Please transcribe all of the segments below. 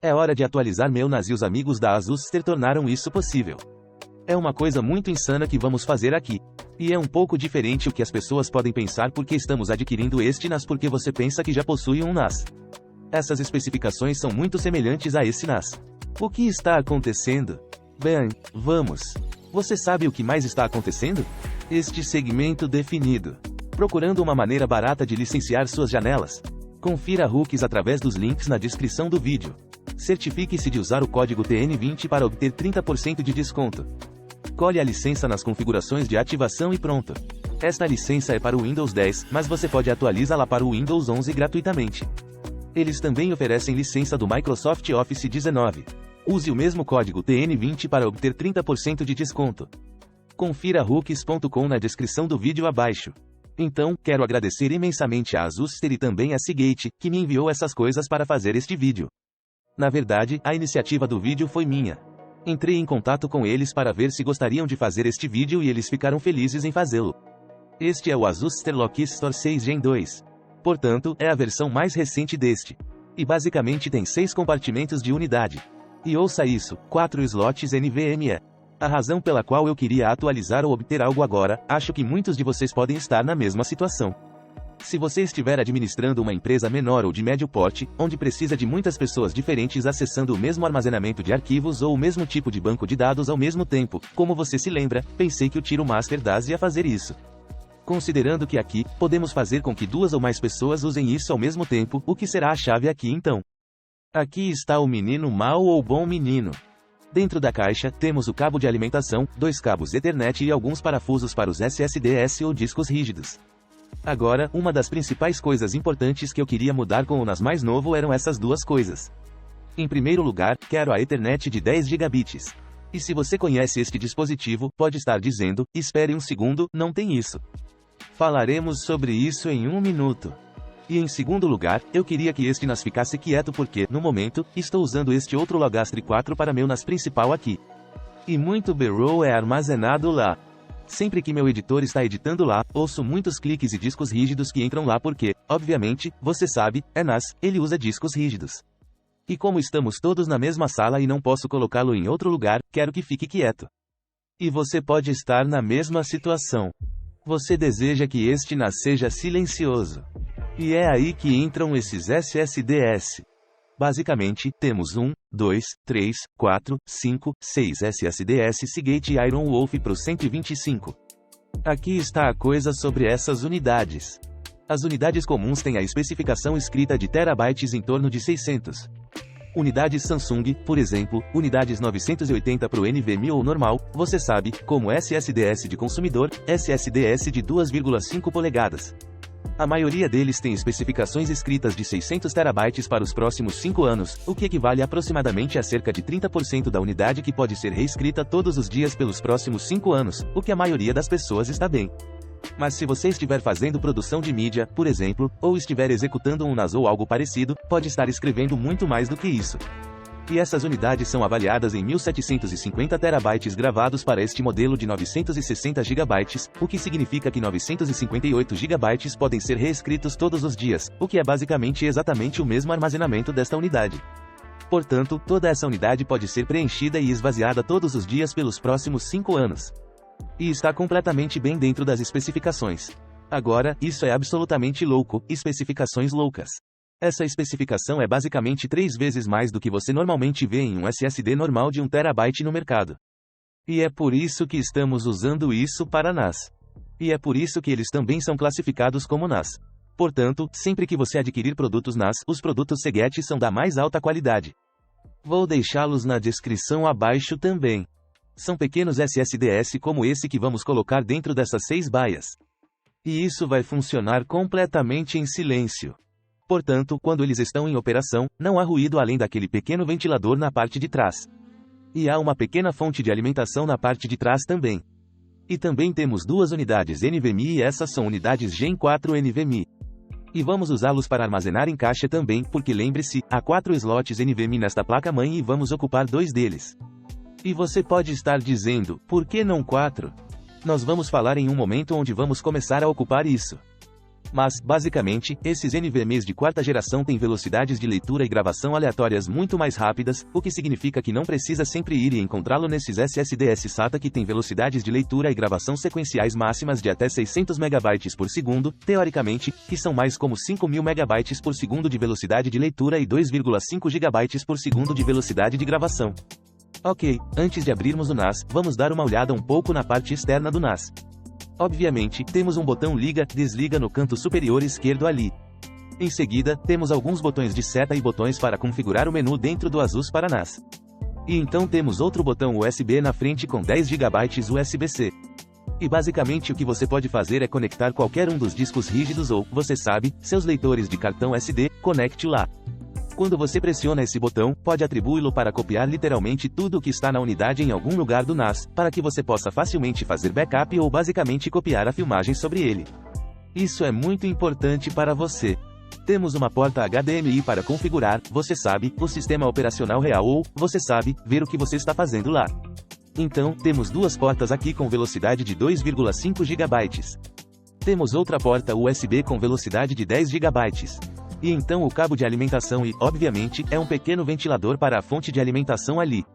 É hora de atualizar meu NAS e os amigos da Azuster tornaram isso possível. É uma coisa muito insana que vamos fazer aqui. E é um pouco diferente o que as pessoas podem pensar porque estamos adquirindo este NAS porque você pensa que já possui um NAS. Essas especificações são muito semelhantes a esse NAS. O que está acontecendo? Bem, vamos. Você sabe o que mais está acontecendo? Este segmento definido. Procurando uma maneira barata de licenciar suas janelas? Confira hooks através dos links na descrição do vídeo. Certifique-se de usar o código TN20 para obter 30% de desconto. Colhe a licença nas configurações de ativação e pronto. Esta licença é para o Windows 10, mas você pode atualizá-la para o Windows 11 gratuitamente. Eles também oferecem licença do Microsoft Office 19. Use o mesmo código TN20 para obter 30% de desconto. Confira hooks.com na descrição do vídeo abaixo. Então, quero agradecer imensamente a Azuster e também a Seagate, que me enviou essas coisas para fazer este vídeo. Na verdade, a iniciativa do vídeo foi minha. Entrei em contato com eles para ver se gostariam de fazer este vídeo e eles ficaram felizes em fazê-lo. Este é o Azuster Lockstore 6 Gen 2. Portanto, é a versão mais recente deste. E basicamente tem 6 compartimentos de unidade. E ouça isso, 4 slots NVMe. A razão pela qual eu queria atualizar ou obter algo agora, acho que muitos de vocês podem estar na mesma situação. Se você estiver administrando uma empresa menor ou de médio porte, onde precisa de muitas pessoas diferentes acessando o mesmo armazenamento de arquivos ou o mesmo tipo de banco de dados ao mesmo tempo, como você se lembra, pensei que o Tiro Master DAS ia fazer isso. Considerando que aqui, podemos fazer com que 2 ou mais pessoas usem isso ao mesmo tempo, o que será a chave aqui então? Aqui está o menino mau ou bom menino. Dentro da caixa, temos o cabo de alimentação, 2 cabos Ethernet e alguns parafusos para os SSDs ou discos rígidos. Agora, uma das principais coisas importantes que eu queria mudar com o NAS mais novo eram essas 2 coisas. Em primeiro lugar, quero a Ethernet de 10 gigabits. E se você conhece este dispositivo, pode estar dizendo, espere um segundo, não tem isso. Falaremos sobre isso em 1 minuto. E em segundo lugar, eu queria que este NAS ficasse quieto porque, no momento, estou usando este outro Logastre 4 para meu NAS principal aqui. E muito B-roll é armazenado lá. Sempre que meu editor está editando lá, ouço muitos cliques e discos rígidos que entram lá porque, obviamente, você sabe, é NAS, ele usa discos rígidos. E como estamos todos na mesma sala e não posso colocá-lo em outro lugar, quero que fique quieto. E você pode estar na mesma situação. Você deseja que este NAS seja silencioso. E é aí que entram esses SSDs. Basicamente, temos 1, 2, 3, 4, 5, 6 SSDs Seagate Iron Wolf Pro 125. Aqui está a coisa sobre essas unidades. As unidades comuns têm a especificação escrita de terabytes em torno de 600. Unidades Samsung, por exemplo, unidades 980 Pro NVMe ou normal, você sabe, como SSDs de consumidor, SSDs de 2,5 polegadas. A maioria deles tem especificações escritas de 600 terabytes para os próximos 5 anos, o que equivale aproximadamente a cerca de 30% da unidade que pode ser reescrita todos os dias pelos próximos 5 anos, o que a maioria das pessoas está bem. Mas se você estiver fazendo produção de mídia, por exemplo, ou estiver executando um NAS ou algo parecido, pode estar escrevendo muito mais do que isso. E essas unidades são avaliadas em 1750 terabytes gravados para este modelo de 960 GB, o que significa que 958 GB podem ser reescritos todos os dias, o que é basicamente exatamente o mesmo armazenamento desta unidade. Portanto, toda essa unidade pode ser preenchida e esvaziada todos os dias pelos próximos 5 anos. E está completamente bem dentro das especificações. Agora, isso é absolutamente louco, especificações loucas. Essa especificação é basicamente 3 vezes mais do que você normalmente vê em um SSD normal de 1 TB no mercado. E é por isso que estamos usando isso para NAS. E é por isso que eles também são classificados como NAS. Portanto, sempre que você adquirir produtos NAS, os produtos Seagate são da mais alta qualidade. Vou deixá-los na descrição abaixo também. São pequenos SSDs como esse que vamos colocar dentro dessas 6 baias. E isso vai funcionar completamente em silêncio. Portanto, quando eles estão em operação, não há ruído além daquele pequeno ventilador na parte de trás. E há uma pequena fonte de alimentação na parte de trás também. E também temos 2 unidades NVMe e essas são unidades Gen 4 NVMe. E vamos usá-los para armazenar em caixa também, porque lembre-se, há 4 slots NVMe nesta placa-mãe e vamos ocupar 2 deles. E você pode estar dizendo, por que não 4? Nós vamos falar em um momento onde vamos começar a ocupar isso. Mas, basicamente, esses NVMEs de quarta geração têm velocidades de leitura e gravação aleatórias muito mais rápidas, o que significa que não precisa sempre ir e encontrá-lo nesses SSDs SATA que têm velocidades de leitura e gravação sequenciais máximas de até 600 MB por segundo, teoricamente, que são mais como 5.000 MB por segundo de velocidade de leitura e 2,5 GB por segundo de velocidade de gravação. Ok, antes de abrirmos o NAS, vamos dar uma olhada um pouco na parte externa do NAS. Obviamente, temos um botão liga, desliga no canto superior esquerdo ali. Em seguida, temos alguns botões de seta e botões para configurar o menu dentro do ASUS para NAS. E então temos outro botão USB na frente com 10 GB USB-C. E basicamente o que você pode fazer é conectar qualquer um dos discos rígidos ou, você sabe, seus leitores de cartão SD, conecte lá. Quando você pressiona esse botão, pode atribuí-lo para copiar literalmente tudo o que está na unidade em algum lugar do NAS, para que você possa facilmente fazer backup ou basicamente copiar a filmagem sobre ele. Isso é muito importante para você. Temos uma porta HDMI para configurar, você sabe, o sistema operacional real ou, você sabe, ver o que você está fazendo lá. Então, temos duas portas aqui com velocidade de 2,5 GB. Temos outra porta USB com velocidade de 10 GB. E então o cabo de alimentação e, obviamente, é um pequeno ventilador para a fonte de alimentação ali.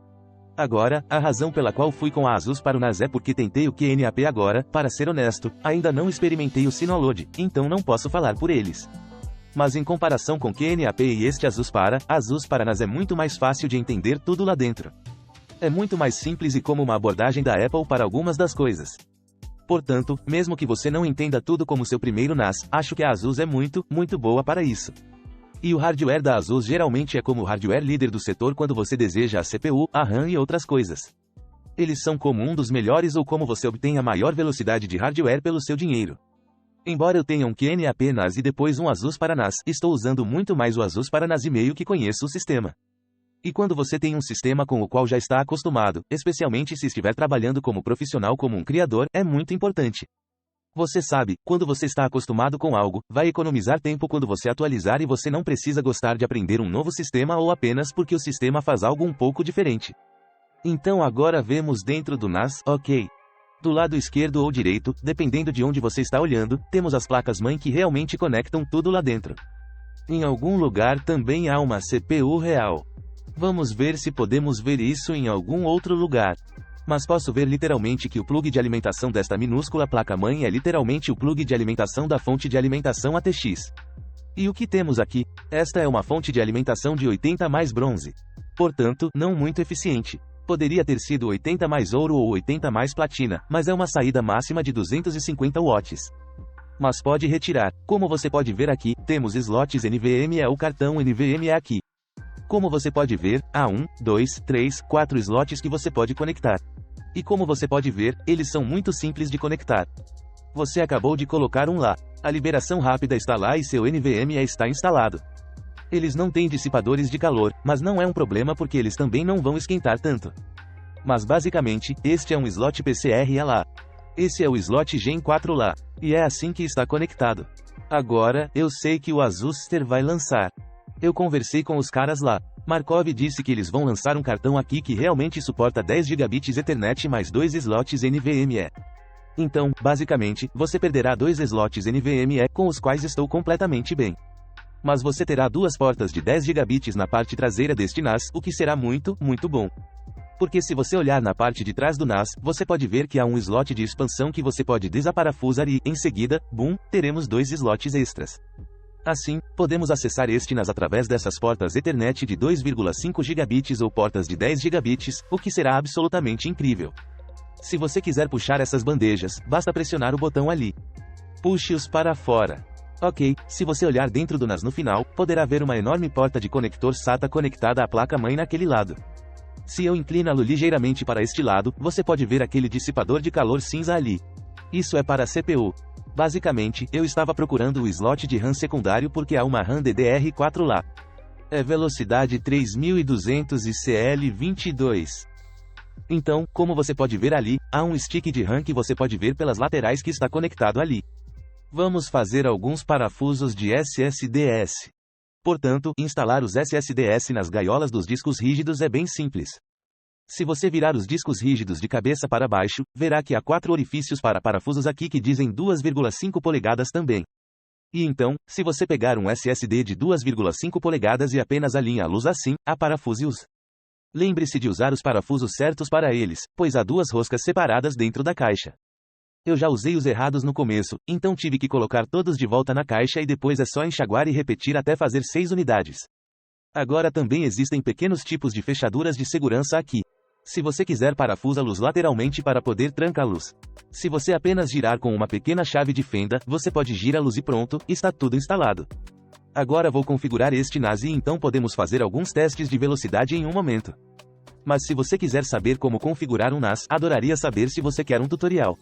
Agora, a razão pela qual fui com a ASUS para o NAS é porque tentei o QNAP agora, para ser honesto, ainda não experimentei o Synology, então não posso falar por eles. Mas em comparação com QNAP e este ASUS para NAS é muito mais fácil de entender tudo lá dentro. É muito mais simples e como uma abordagem da Apple para algumas das coisas. Portanto, mesmo que você não entenda tudo como seu primeiro NAS, acho que a ASUS é muito boa para isso. E o hardware da ASUS geralmente é como o hardware líder do setor quando você deseja a CPU, a RAM e outras coisas. Eles são como um dos melhores ou como você obtém a maior velocidade de hardware pelo seu dinheiro. Embora eu tenha um QNAP NAS e depois um ASUS para NAS, estou usando muito mais o ASUS para NAS e meio que conheço o sistema. E quando você tem um sistema com o qual já está acostumado, especialmente se estiver trabalhando como profissional como um criador, é muito importante. Você sabe, quando você está acostumado com algo, vai economizar tempo quando você atualizar e você não precisa gostar de aprender um novo sistema ou apenas porque o sistema faz algo um pouco diferente. Então agora vemos dentro do NAS, ok. Do lado esquerdo ou direito, dependendo de onde você está olhando, temos as placas-mãe que realmente conectam tudo lá dentro. Em algum lugar também há uma CPU real. Vamos ver se podemos ver isso em algum outro lugar. Mas posso ver literalmente que o plug de alimentação desta minúscula placa-mãe é literalmente o plug de alimentação da fonte de alimentação ATX. E o que temos aqui? Esta é uma fonte de alimentação de 80 mais bronze. Portanto, não muito eficiente. Poderia ter sido 80 mais ouro ou 80 mais platina, mas é uma saída máxima de 250 watts. Mas pode retirar. Como você pode ver aqui, temos slots NVMe ou cartão NVMe aqui. Como você pode ver, há 1, 2, 3, 4 slots que você pode conectar. E como você pode ver, eles são muito simples de conectar. Você acabou de colocar um lá. A liberação rápida está lá e seu NVMe está instalado. Eles não têm dissipadores de calor, mas não é um problema porque eles também não vão esquentar tanto. Mas basicamente, este é um slot PCIe lá. Esse é o slot Gen 4 lá. E é assim que está conectado. Agora, eu sei que o ASUS vai lançar. Eu conversei com os caras lá. Markov disse que eles vão lançar um cartão aqui que realmente suporta 10 GB Ethernet mais 2 slots NVMe. Então, basicamente, você perderá 2 slots NVMe com os quais estou completamente bem. Mas você terá duas portas de 10 GB na parte traseira deste NAS, o que será muito bom. Porque se você olhar na parte de trás do NAS, você pode ver que há um slot de expansão que você pode desaparafusar e, em seguida, teremos 2 slots extras. Assim, podemos acessar este NAS através dessas portas Ethernet de 2,5 GB ou portas de 10 GB, o que será absolutamente incrível. Se você quiser puxar essas bandejas, basta pressionar o botão ali. Puxe-os para fora. Ok, se você olhar dentro do NAS no final, poderá ver uma enorme porta de conector SATA conectada à placa-mãe naquele lado. Se eu incliná-lo ligeiramente para este lado, você pode ver aquele dissipador de calor cinza ali. Isso é para a CPU. Basicamente, eu estava procurando o slot de RAM secundário porque há uma RAM DDR4 lá. É velocidade 3200 e CL22. Então, como você pode ver ali, há um stick de RAM que você pode ver pelas laterais que está conectado ali. Vamos fazer alguns parafusos de SSDs. Portanto, instalar os SSDs nas gaiolas dos discos rígidos é bem simples. Se você virar os discos rígidos de cabeça para baixo, verá que há 4 orifícios para parafusos aqui que dizem 2,5 polegadas também. E então, se você pegar um SSD de 2,5 polegadas e apenas alinha a luz assim, aparafuse-os. Lembre-se de usar os parafusos certos para eles, pois há duas roscas separadas dentro da caixa. Eu já usei os errados no começo, então tive que colocar todos de volta na caixa e depois é só enxaguar e repetir até fazer 6 unidades. Agora também existem pequenos tipos de fechaduras de segurança aqui. Se você quiser parafusa-los lateralmente para poder trancá-los. Se você apenas girar com uma pequena chave de fenda, você pode girá-los e pronto, está tudo instalado. Agora vou configurar este NAS e então podemos fazer alguns testes de velocidade em um momento. Mas se você quiser saber como configurar um NAS, adoraria saber se você quer um tutorial.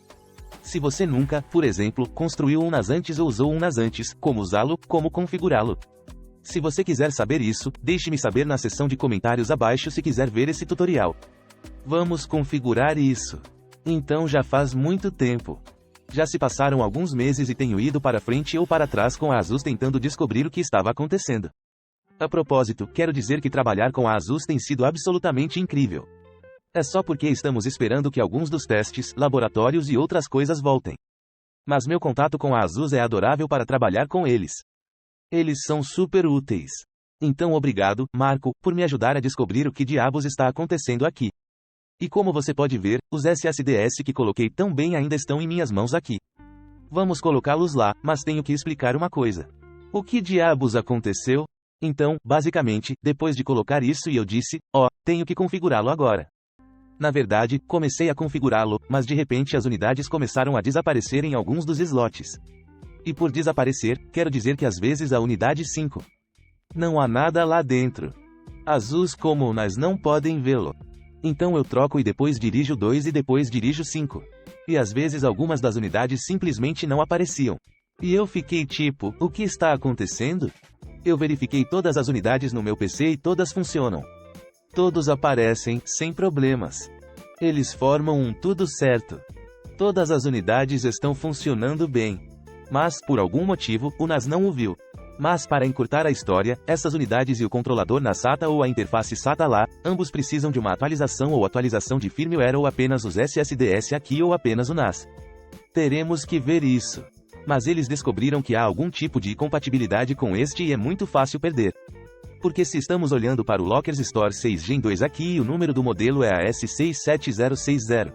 Se você nunca, por exemplo, construiu um NAS antes ou usou um NAS antes, como usá-lo, como configurá-lo. Se você quiser saber isso, deixe-me saber na seção de comentários abaixo se quiser ver esse tutorial. Vamos configurar isso. Então já faz muito tempo. Já se passaram alguns meses e tenho ido para frente ou para trás com a ASUS tentando descobrir o que estava acontecendo. A propósito, quero dizer que trabalhar com a ASUS tem sido absolutamente incrível. É só porque estamos esperando que alguns dos testes, laboratórios e outras coisas voltem. Mas meu contato com a ASUS é adorável para trabalhar com eles. Eles são super úteis. Então obrigado, Marco, por me ajudar a descobrir o que diabos está acontecendo aqui. E como você pode ver, os SSDs que coloquei tão bem ainda estão em minhas mãos aqui. Vamos colocá-los lá, mas tenho que explicar uma coisa. O que diabos aconteceu? Então, basicamente, depois de colocar isso e eu disse, tenho que configurá-lo agora. Na verdade, comecei a configurá-lo, mas de repente as unidades começaram a desaparecer em alguns dos slots. E por desaparecer, quero dizer que às vezes a unidade 5. Não há nada lá dentro. ASUS como o NAS não podem vê-lo. Então eu troco e depois dirijo 2 e depois dirijo 5. E às vezes algumas das unidades simplesmente não apareciam. E eu fiquei tipo, o que está acontecendo? Eu verifiquei todas as unidades no meu PC e todas funcionam. Todos aparecem, sem problemas. Eles formam um tudo certo. Todas as unidades estão funcionando bem. Mas, por algum motivo, o NAS não o viu. Mas para encurtar a história, essas unidades e o controlador NAS SATA ou a interface SATA lá, ambos precisam de uma atualização ou atualização de firmware ou apenas os SSDs aqui ou apenas o NAS. Teremos que ver isso. Mas eles descobriram que há algum tipo de incompatibilidade com este e é muito fácil perder. Porque se estamos olhando para o Lockers Store 6 Gen 2 aqui e o número do modelo é a S67060.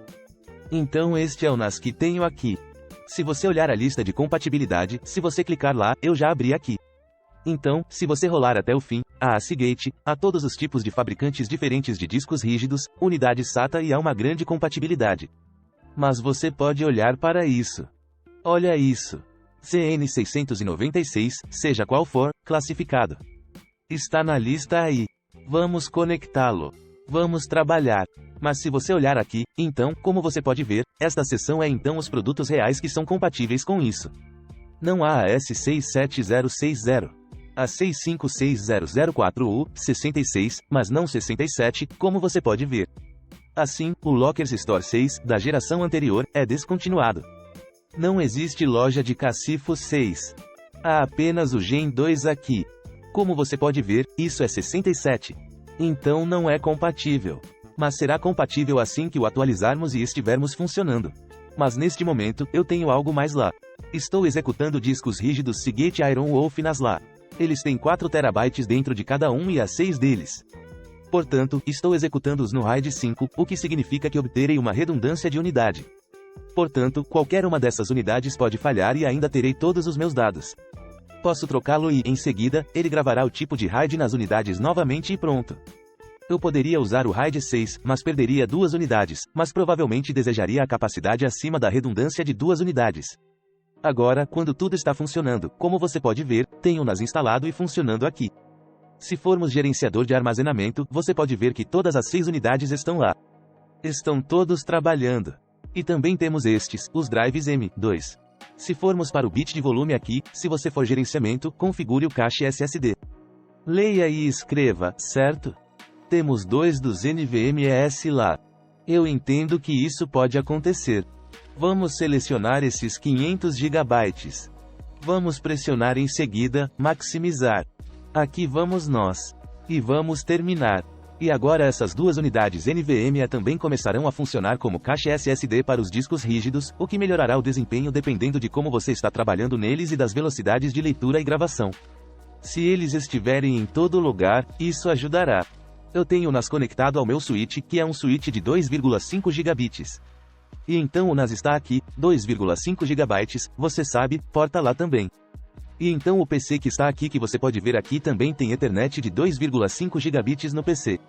Então este é o NAS que tenho aqui. Se você olhar a lista de compatibilidade, se você clicar lá, eu já abri aqui. Então, se você rolar até o fim, há a Seagate, há todos os tipos de fabricantes diferentes de discos rígidos, unidades SATA e há uma grande compatibilidade. Mas você pode olhar para isso. Olha isso. CN696, seja qual for, classificado. Está na lista aí. Vamos conectá-lo. Vamos trabalhar. Mas se você olhar aqui, então, como você pode ver, esta seção é então os produtos reais que são compatíveis com isso. Não há a S67060. A 656004U, 66, mas não 67, como você pode ver. Assim, o Lockers Store 6, da geração anterior, é descontinuado. Não existe loja de Cacifo 6. Há apenas o Gen 2 aqui. Como você pode ver, isso é 67. Então não é compatível. Mas será compatível assim que o atualizarmos e estivermos funcionando. Mas neste momento, eu tenho algo mais lá. Estou executando discos rígidos Seagate Iron Wolf NAS lá. Eles têm 4 TB dentro de cada um e há 6 deles. Portanto, estou executando-os no RAID 5, o que significa que obterei uma redundância de unidade. Portanto, qualquer uma dessas unidades pode falhar e ainda terei todos os meus dados. Posso trocá-lo e, em seguida, ele gravará o tipo de RAID nas unidades novamente e pronto. Eu poderia usar o RAID 6, mas perderia 2 unidades, mas provavelmente desejaria a capacidade acima da redundância de 2 unidades. Agora, quando tudo está funcionando, como você pode ver, tenho o NAS instalado e funcionando aqui. Se formos gerenciador de armazenamento, você pode ver que todas as 6 unidades estão lá. Estão todos trabalhando. E também temos estes, os drives M2. Se formos para o bit de volume aqui, se você for gerenciamento, configure o cache SSD. Leia e escreva, certo? Temos 2 dos NVMEs lá. Eu entendo que isso pode acontecer. Vamos selecionar esses 500 GB. Vamos pressionar em seguida, maximizar. Aqui vamos nós. E vamos terminar. E agora essas duas unidades NVMe também começarão a funcionar como caixa SSD para os discos rígidos, o que melhorará o desempenho dependendo de como você está trabalhando neles e das velocidades de leitura e gravação. Se eles estiverem em todo lugar, isso ajudará. Eu tenho o NAS conectado ao meu switch, que é um switch de 2,5 gigabits. E então o NAS está aqui, 2,5 GB, você sabe, porta lá também. E então o PC que está aqui que você pode ver aqui também tem Ethernet de 2,5 gigabits no PC.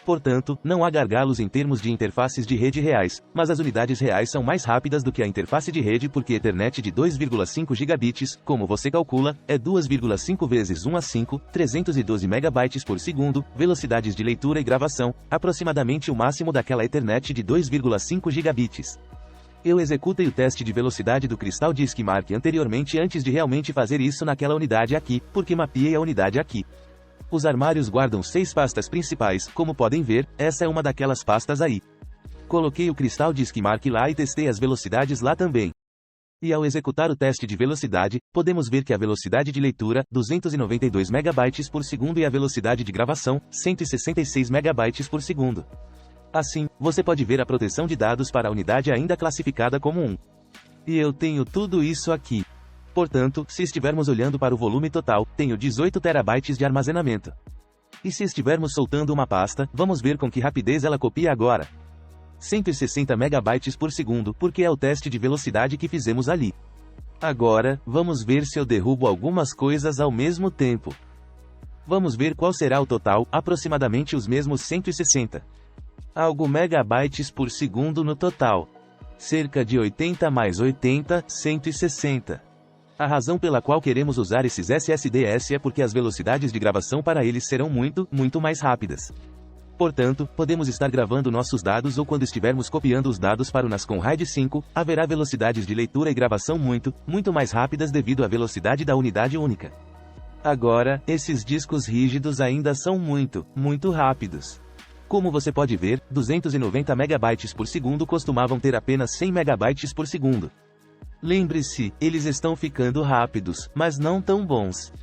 Portanto, não há gargalos em termos de interfaces de rede reais, mas as unidades reais são mais rápidas do que a interface de rede porque Ethernet de 2,5 gigabits, como você calcula, é 2,5 vezes 1 a 5, 312 megabytes por segundo, velocidades de leitura e gravação, aproximadamente o máximo daquela Ethernet de 2,5 gigabits. Eu executei o teste de velocidade do Crystal Disk Mark anteriormente antes de realmente fazer isso naquela unidade aqui, porque mapeei a unidade aqui. Os armários guardam 6 pastas principais, como podem ver, essa é uma daquelas pastas aí. Coloquei o Crystal Disk Mark lá e testei as velocidades lá também. E ao executar o teste de velocidade, podemos ver que a velocidade de leitura, 292 megabytes por segundo e a velocidade de gravação, 166 megabytes por segundo. Assim, você pode ver a proteção de dados para a unidade ainda classificada como 1. E eu tenho tudo isso aqui. Portanto, se estivermos olhando para o volume total, tenho 18 terabytes de armazenamento. E se estivermos soltando uma pasta, vamos ver com que rapidez ela copia agora. 160 megabytes por segundo, porque é o teste de velocidade que fizemos ali. Agora, vamos ver se eu derrubo algumas coisas ao mesmo tempo. Vamos ver qual será o total, aproximadamente os mesmos 160. Algo megabytes por segundo no total. Cerca de 80 mais 80, 160. A razão pela qual queremos usar esses SSDs é porque as velocidades de gravação para eles serão muito mais rápidas. Portanto, podemos estar gravando nossos dados ou quando estivermos copiando os dados para o NAS com RAID 5, haverá velocidades de leitura e gravação muito mais rápidas devido à velocidade da unidade única. Agora, esses discos rígidos ainda são muito rápidos. Como você pode ver, 290 megabytes por segundo costumavam ter apenas 100 megabytes por segundo. Lembre-se, eles estão ficando rápidos, mas não tão bons.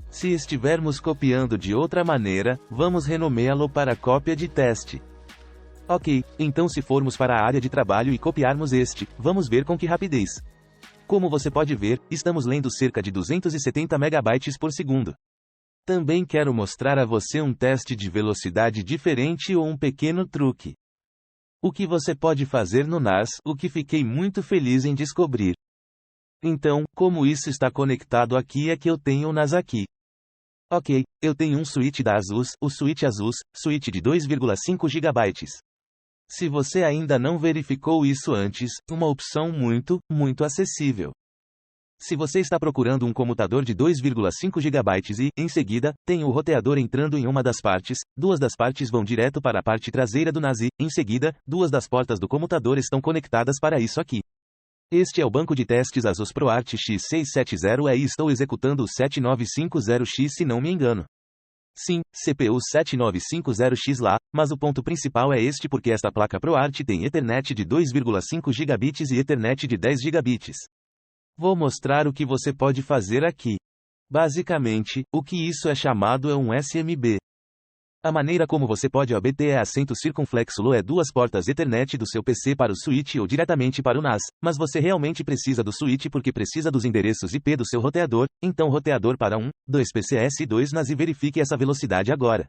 Se estivermos copiando de outra maneira, vamos renomeá-lo para cópia de teste. Ok, então se formos para a área de trabalho e copiarmos este, vamos ver com que rapidez. Como você pode ver, estamos lendo cerca de 270 megabytes por segundo. Também quero mostrar a você um teste de velocidade diferente ou um pequeno truque. O que você pode fazer no NAS, o que fiquei muito feliz em descobrir. Então, como isso está conectado aqui é que eu tenho o NAS aqui. Ok, eu tenho um switch da ASUS, o switch ASUS, switch de 2,5 GB. Se você ainda não verificou isso antes, uma opção muito acessível. Se você está procurando um comutador de 2,5 GB e, em seguida, tem o roteador entrando em uma das partes, duas das partes vão direto para a parte traseira do NAS e, em seguida, duas das portas do comutador estão conectadas para isso aqui. Este é o banco de testes ASUS ProArt X670E e estou executando o 7950X se não me engano. Sim, CPU 7950X lá, mas o ponto principal é este porque esta placa ProArt tem Ethernet de 2,5 gigabits e Ethernet de 10 gigabits. Vou mostrar o que você pode fazer aqui. Basicamente, o que isso é chamado é um SMB. A maneira como você pode obter é assento circunflexo é duas portas Ethernet do seu PC para o switch ou diretamente para o NAS, mas você realmente precisa do switch porque precisa dos endereços IP do seu roteador, então roteador para 1, 2 PCS e 2 NAS e verifique essa velocidade agora.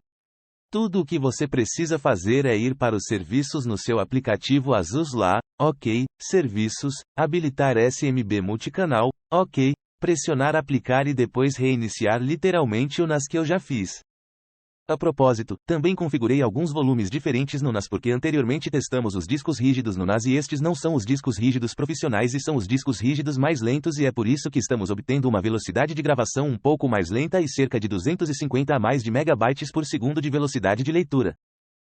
Tudo o que você precisa fazer é ir para os serviços no seu aplicativo ASUS lá, ok, serviços, habilitar SMB multicanal, ok, pressionar aplicar e depois reiniciar literalmente o NAS que eu já fiz. A propósito, também configurei alguns volumes diferentes no NAS porque anteriormente testamos os discos rígidos no NAS e estes não são os discos rígidos profissionais e são os discos rígidos mais lentos e é por isso que estamos obtendo uma velocidade de gravação um pouco mais lenta e cerca de 250 a mais de megabytes por segundo de velocidade de leitura.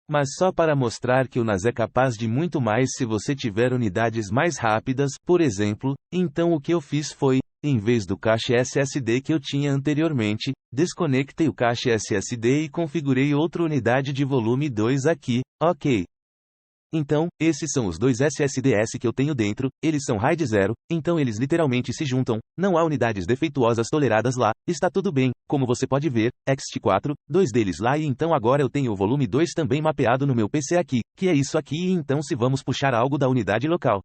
Mas só para mostrar que o NAS é capaz de muito mais se você tiver unidades mais rápidas, por exemplo, então o que eu fiz foi, em vez do cache SSD que eu tinha anteriormente, desconectei o cache SSD e configurei outra unidade de volume 2 aqui, ok. Então, esses são os dois SSDs que eu tenho dentro, eles são RAID 0, então eles literalmente se juntam, não há unidades defeituosas toleradas lá, está tudo bem, como você pode ver, ext4, dois deles lá e então agora eu tenho o volume 2 também mapeado no meu PC aqui, que é isso aqui e então se vamos puxar algo da unidade local.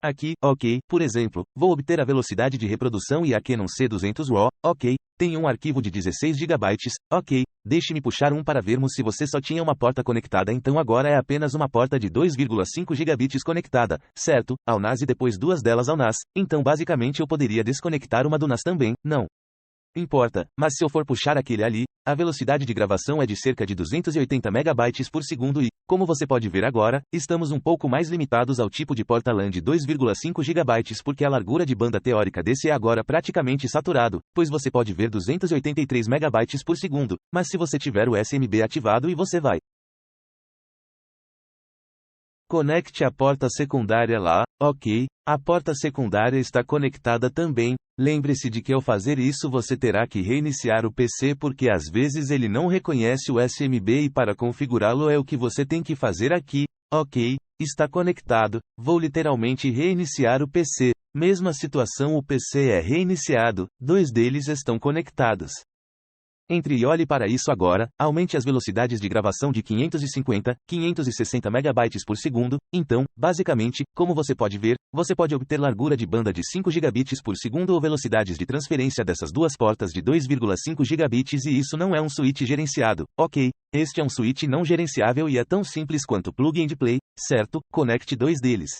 Aqui, ok, por exemplo, vou obter a velocidade de reprodução e a Canon C200 RAW, ok, tenho um arquivo de 16 GB, ok, deixe-me puxar um para vermos se você só tinha uma porta conectada então agora é apenas uma porta de 2,5 GB conectada, certo, ao NAS e depois duas delas ao NAS, então basicamente eu poderia desconectar uma do NAS também, não importa, mas se eu for puxar aquele ali, a velocidade de gravação é de cerca de 280 MB por segundo e, como você pode ver agora, estamos um pouco mais limitados ao tipo de porta LAN de 2,5 GB porque a largura de banda teórica desse é agora praticamente saturado, pois você pode ver 283 MB por segundo, mas se você tiver o SMB ativado e você vai conecte a porta secundária lá, ok, a porta secundária está conectada também, lembre-se de que ao fazer isso você terá que reiniciar o PC porque às vezes ele não reconhece o SMB e para configurá-lo é o que você tem que fazer aqui, ok, está conectado, vou literalmente reiniciar o PC, mesma situação o PC é reiniciado, dois deles estão conectados. Entre e olhe para isso agora, aumente as velocidades de gravação de 550, 560 MB por segundo, então, basicamente, como você pode ver, você pode obter largura de banda de 5 GB por segundo ou velocidades de transferência dessas duas portas de 2,5 GB e isso não é um switch gerenciado, ok, este é um switch não gerenciável e é tão simples quanto plug and play, certo, conecte dois deles.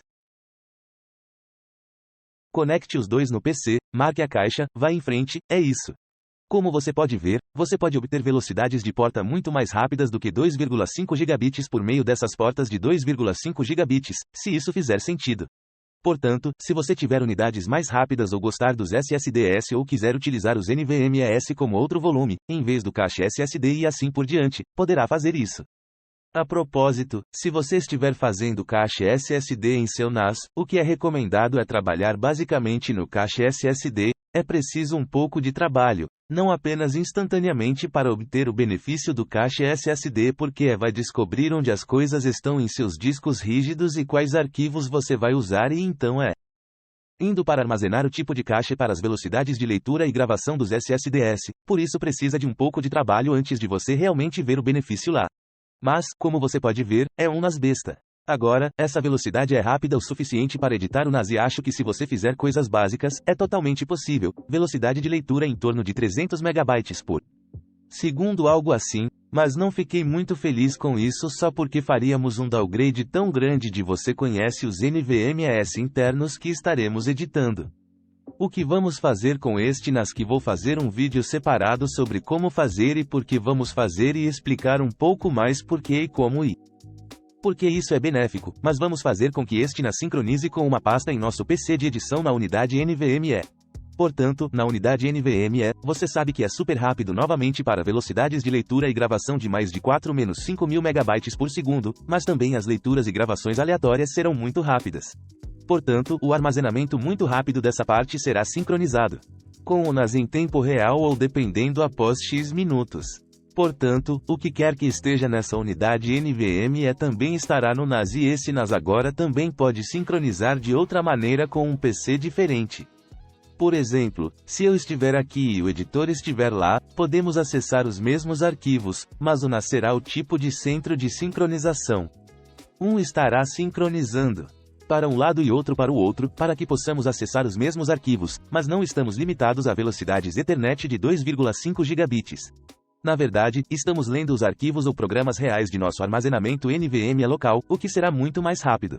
Conecte os dois no PC, marque a caixa, vá em frente, é isso. Como você pode ver, você pode obter velocidades de porta muito mais rápidas do que 2,5 GB por meio dessas portas de 2,5 GB, se isso fizer sentido. Portanto, se você tiver unidades mais rápidas ou gostar dos SSDs ou quiser utilizar os NVMEs como outro volume, em vez do cache SSD e assim por diante, poderá fazer isso. A propósito, se você estiver fazendo cache SSD em seu NAS, o que é recomendado é trabalhar basicamente no cache SSD, é preciso um pouco de trabalho, não apenas instantaneamente para obter o benefício do cache SSD porque vai descobrir onde as coisas estão em seus discos rígidos e quais arquivos você vai usar e então indo para armazenar o tipo de cache para as velocidades de leitura e gravação dos SSDs, por isso precisa de um pouco de trabalho antes de você realmente ver o benefício lá. Mas, como você pode ver, é um NAS besta. Agora, essa velocidade é rápida o suficiente para editar o NAS e acho que se você fizer coisas básicas, é totalmente possível. Velocidade de leitura em torno de 300 MB por segundo, algo assim, mas não fiquei muito feliz com isso só porque faríamos um downgrade tão grande de você conhece os NVMEs internos que estaremos editando. O que vamos fazer com este NAS que vou fazer um vídeo separado sobre como fazer e por que vamos fazer e explicar um pouco mais por que e como e porque isso é benéfico, mas vamos fazer com que este NAS sincronize com uma pasta em nosso PC de edição na unidade NVMe. Portanto, na unidade NVMe, você sabe que é super rápido novamente para velocidades de leitura e gravação de mais de 4-5.000 MB por segundo, mas também as leituras e gravações aleatórias serão muito rápidas. Portanto, o armazenamento muito rápido dessa parte será sincronizado com o NAS em tempo real ou dependendo após X minutos. Portanto, o que quer que esteja nessa unidade NVMe também estará no NAS e esse NAS agora também pode sincronizar de outra maneira com um PC diferente. Por exemplo, se eu estiver aqui e o editor estiver lá, podemos acessar os mesmos arquivos, mas o NAS será o tipo de centro de sincronização. Um estará sincronizando para um lado e outro para o outro, para que possamos acessar os mesmos arquivos, mas não estamos limitados a velocidades Ethernet de 2,5 gigabits. Na verdade, estamos lendo os arquivos ou programas reais de nosso armazenamento NVMe local, o que será muito mais rápido.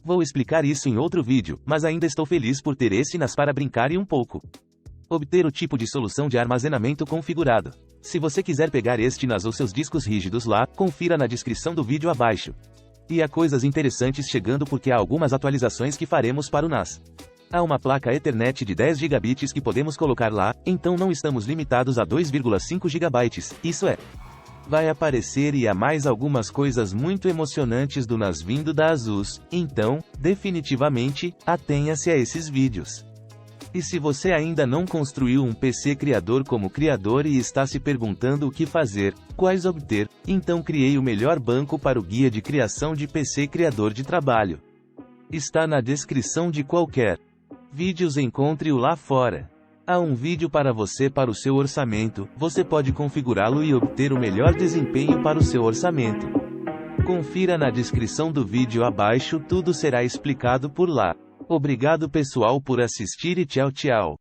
Vou explicar isso em outro vídeo, mas ainda estou feliz por ter esse NAS para brincar e um pouco obter o tipo de solução de armazenamento configurado. Se você quiser pegar este NAS ou seus discos rígidos lá, confira na descrição do vídeo abaixo. E há coisas interessantes chegando porque há algumas atualizações que faremos para o NAS. Há uma placa Ethernet de 10 gigabits que podemos colocar lá, então não estamos limitados a 2,5 gigabytes, isso é. Vai aparecer e há mais algumas coisas muito emocionantes do NAS vindo da ASUS, então, definitivamente, atenha-se a esses vídeos. E se você ainda não construiu um PC criador como criador e está se perguntando o que fazer, quais obter, então criei o melhor banco para o guia de criação de PC criador de trabalho. Está na descrição de qualquer vídeos, encontre-o lá fora. Há um vídeo para você para o seu orçamento, você pode configurá-lo e obter o melhor desempenho para o seu orçamento. Confira na descrição do vídeo abaixo, tudo será explicado por lá. Obrigado pessoal por assistir e tchau tchau.